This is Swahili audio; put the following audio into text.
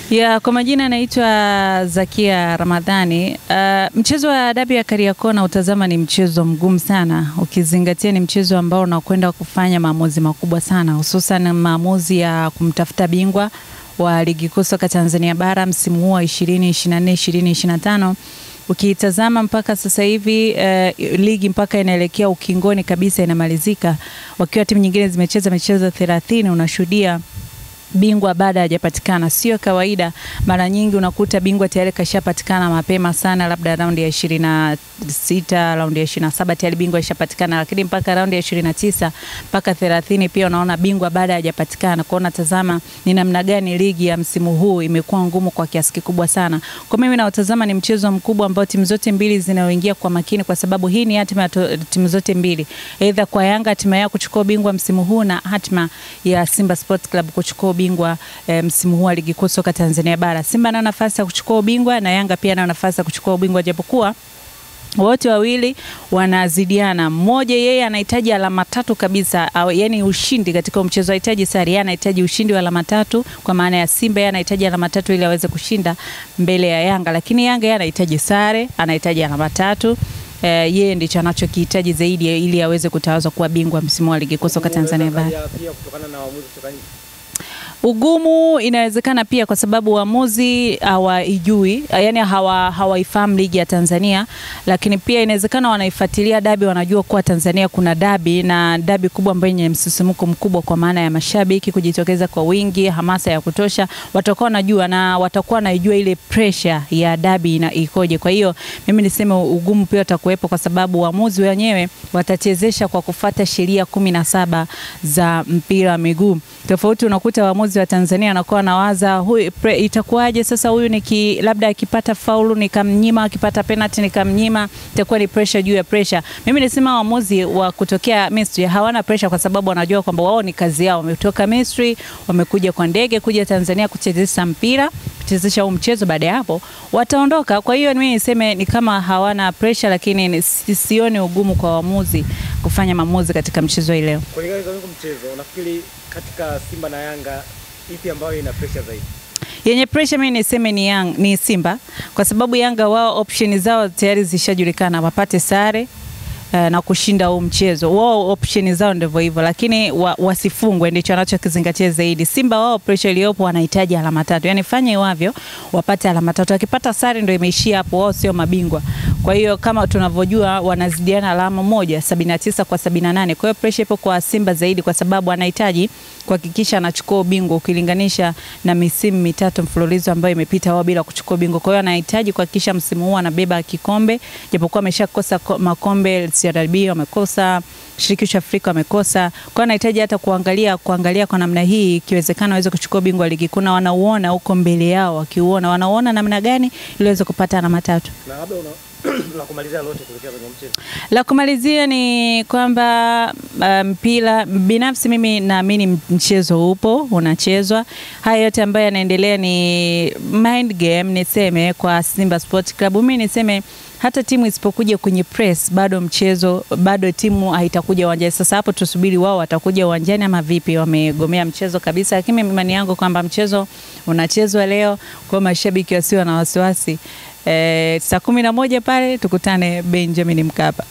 Ya, kwa majina naitwa Zakia Ramadhani. Mchezo wa dabi ya Kariakoo na utazama ni mchezo mgumu sana. Ukizingatia ni mchezo ambao unakwenda kufanya maamuzi makubwa sana. Hususan maamuzi ya kumtafuta bingwa wa ligi kuu soka Tanzania bara msimu huu wa 2024-2025. Ukitazama mpaka sasa hivi ligi mpaka inaelekea ukingoni kabisa, inamalizika. Wakiwa timu nyingine zimecheza michezo 30, unashuhudia bingwa baada hajapatikana. Sio kawaida. Mara nyingi unakuta bingwa tayari kashapatikana mapema sana, labda raundi ya 26, raundi ya 27 tayari bingwa ishapatikana, lakini mpaka raundi ya 29 mpaka 30 pia unaona bingwa baada hajapatikana. Kwa hiyo tazama ni namna gani ligi ya msimu huu imekuwa ngumu kwa kiasi kikubwa sana. Kwa mimi naotazama ni mchezo mkubwa ambao timu zote mbili zinaoingia kwa makini, kwa sababu hii ni hatima ya timu zote mbili. Aidha kwa Yanga hatima ya kuchukua bingwa msimu huu na hatima ya Simba Sports Club kuchukua bingwa msimu huu wa ligi kuu soka Tanzania bara. Simba ana nafasi ya kuchukua ubingwa na Yanga pia ana nafasi ya kuchukua ubingwa, japokuwa wote wawili wanazidiana. Mmoja yeye anahitaji alama 3 kabisa, yani ushindi katika mchezo, anahitaji sare, yeye anahitaji ushindi wa alama 3, kwa maana ya Simba yeye anahitaji alama 3 ili aweze kushinda mbele ya Yanga, lakini Yanga yeye anahitaji sare, anahitaji alama 3. Yeye ndicho anachokihitaji zaidi ili aweze kutawazwa kuwa bingwa msimu wa ligi kuu soka Tanzania bara. Pia kutokana na waamuzi kutoka nje. Ugumu inawezekana pia kwa sababu waamuzi hawaijui, yani hawaifahamu ligi ya Tanzania, lakini pia inawezekana wanaifuatilia dabi, wanajua kwa Tanzania kuna dabi, na dabi kubwa ambayo yenye msisimuko mkubwa kwa maana ya mashabiki kujitokeza kwa wingi, hamasa ya kutosha. Watakuwa wanajua na watakuwa wanaijua ile pressure ya dabi na ikoje. Kwa hiyo mimi niseme ugumu pia utakuwepo, kwa sababu waamuzi wenyewe watachezesha kwa kufuata sheria 17 za mpira wa miguu. Tofauti unakuta waamuzi wa Tanzania anakuwa anawaza itakuwaje sasa, huyu labda akipata faulu nikamnyima, akipata penalty nikamnyima, itakuwa ni pressure juu ya pressure. Mimi nisema waamuzi wa kutokea Misri hawana pressure, kwa sababu wanajua kwamba wao ni kazi yao. Wametoka Misri, wamekuja kwa ndege kuja Tanzania kuchezesha mpira, kuchezesha huu mchezo, baada ya hapo wataondoka. Kwa hiyo mimi niseme ni kama hawana pressure, lakini sioni ugumu kwa waamuzi kufanya maamuzi katika mchezo leo. Kulingana na mchezo, unafikiri katika Simba na Yanga ipi ambayo ina pressure zaidi? Yenye pressure mimi niseme ni Simba, kwa sababu Yanga wao option zao tayari zishajulikana, wapate sare na kushinda huu mchezo. Wao option zao ndivyo hivyo, lakini wasifungwe ndicho anachokizingatia zaidi. Simba wao pressure iliyopo wanahitaji alama 3. Yani fanye iwavyo wapate alama 3. Wakipata sare ndio imeishia hapo, wao sio mabingwa. Kwa hiyo kama tunavyojua wanazidiana alama 79 kwa 78. Kwa hiyo pressure ipo kwa Simba zaidi, kwa sababu anahitaji kuhakikisha anachukua ubingwa, ukilinganisha na misimu 3 mfululizo ambayo imepita wao bila kuchukua ubingwa. Kwa hiyo anahitaji kuhakikisha msimu huu anabeba kikombe, japokuwa ameshakosa makombe CRB, wamekosa shirikisho Afrika, wamekosa. Kwa hiyo anahitaji hata kuangalia kwa namna hii, ikiwezekana aweze kuchukua ubingwa wa ligi. Kuna wanauona huko mbele yao, wakiuona wanaona namna gani ili aweze kupata alama 3. Na labda la kumalizia lote kuelekea kwenye mchezo. La kumalizia ni kwamba mpira binafsi mimi naamini mchezo upo, unachezwa. Haya yote ambayo yanaendelea ni mind game, niseme kwa Simba Sports Club. Mimi niseme hata timu isipokuja kwenye press, bado timu haitakuja uwanjani. Sasa hapo tusubiri wao watakuja uwanjani ama vipi, wamegomea mchezo kabisa. Lakini imani yangu kwamba mchezo unachezwa leo, kwa mashabiki wasio na wasiwasi. Saa 11 pale tukutane Benjamin Mkapa.